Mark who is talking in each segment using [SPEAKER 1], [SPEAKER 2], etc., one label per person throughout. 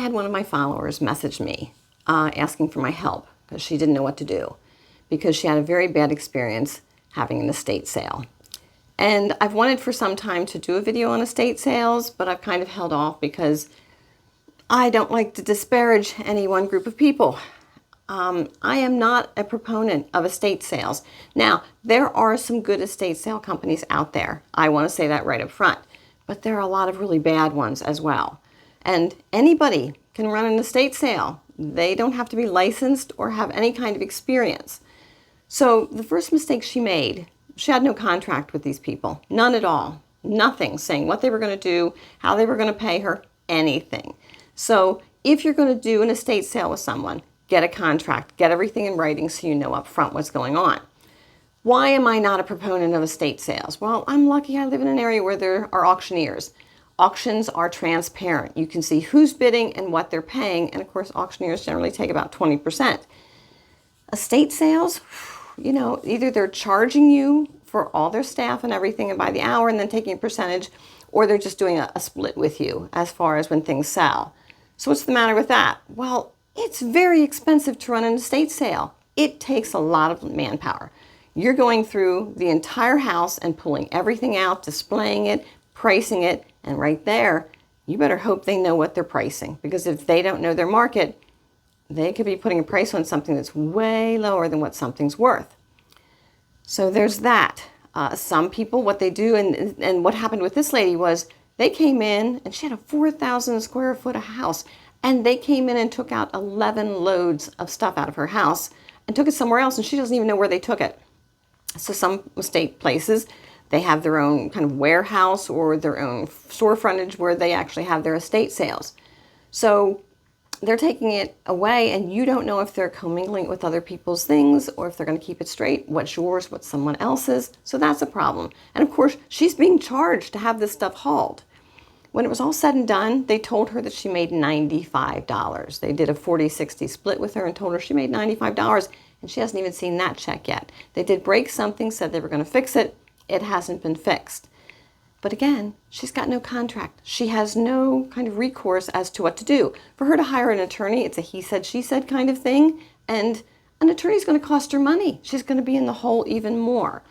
[SPEAKER 1] had one of my followers message me asking for my help because she didn't know what to do because she had a very bad experience having an estate sale. And I've wanted for some time to do a video on estate sales, but I've kind of held off because I don't like to disparage any one group of people. I am not a proponent of estate sales. Now, there are some good estate sale companies out there. I want to say that right up front. But there are a lot of really bad ones as well. And anybody can run an estate sale. They don't have to be licensed or have any kind of experience. So the first mistake she made, she had no contract with these people. None at all. Nothing saying what they were going to do, how they were going to pay her, anything. So if you're going to do an estate sale with someone, get a contract, get everything in writing so you know up front what's going on. Why am I not a proponent of estate sales? Well, I'm lucky I live in an area where there are auctioneers. Auctions are transparent. You can see who's bidding and what they're paying. And of course, auctioneers generally take about 20%. Estate sales, you know, either they're charging you for all their staff and everything and by the hour and then taking a percentage, or they're just doing a split with you as far as when things sell. So what's the matter with that? Well, it's very expensive to run an estate sale. It takes a lot of manpower. You're going through the entire house and pulling everything out, displaying it, pricing it, and right there, you better hope they know what they're pricing, because if they don't know their market, they could be putting a price on something that's way lower than what something's worth. So there's that. Some people, what they do, and what happened with this lady was they came in, and she had a 4,000 square foot house, and they came in and took out 11 loads of stuff out of her house and took it somewhere else, and she doesn't even know where they took it. So some estate places, they have their own kind of warehouse or their own store frontage where they actually have their estate sales. So they're taking it away, and you don't know if they're commingling it with other people's things or if they're going to keep it straight, what's yours, what's someone else's. So that's a problem. And of course, she's being charged to have this stuff hauled. When it was all said and done, they told her that she made $95. They did a 40-60 split with her and told her she made $95, and she hasn't even seen that check yet. They did break something, said they were going to fix it. It hasn't been fixed. But again, she's got no contract. She has no kind of recourse as to what to do. For her to hire an attorney, it's a he said, she said kind of thing, and an attorney's going to cost her money. She's going to be in the hole even more.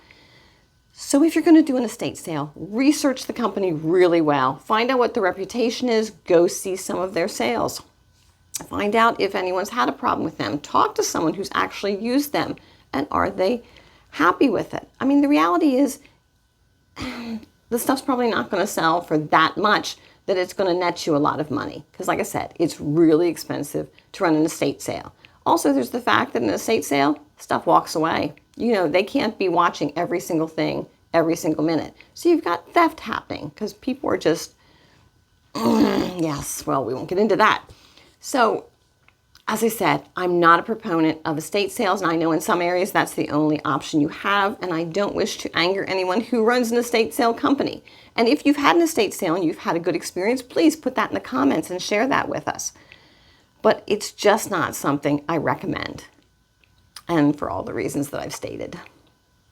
[SPEAKER 1] So if you're going to do an estate sale, research the company really well. Find out what the reputation is. Go see some of their sales. Find out if anyone's had a problem with them. Talk to someone who's actually used them. And are they happy with it? I mean, the reality is the stuff's probably not going to sell for that much that it's going to net you a lot of money. Because like I said, it's really expensive to run an estate sale. Also, there's the fact that in an estate sale, stuff walks away. You know, they can't be watching every single thing every single minute. So you've got theft happening because people are just, yes, well, we won't get into that. So, as I said, I'm not a proponent of estate sales, and I know in some areas that's the only option you have, and I don't wish to anger anyone who runs an estate sale company. And if you've had an estate sale and you've had a good experience, please put that in the comments and share that with us. But it's just not something I recommend, and for all the reasons that I've stated.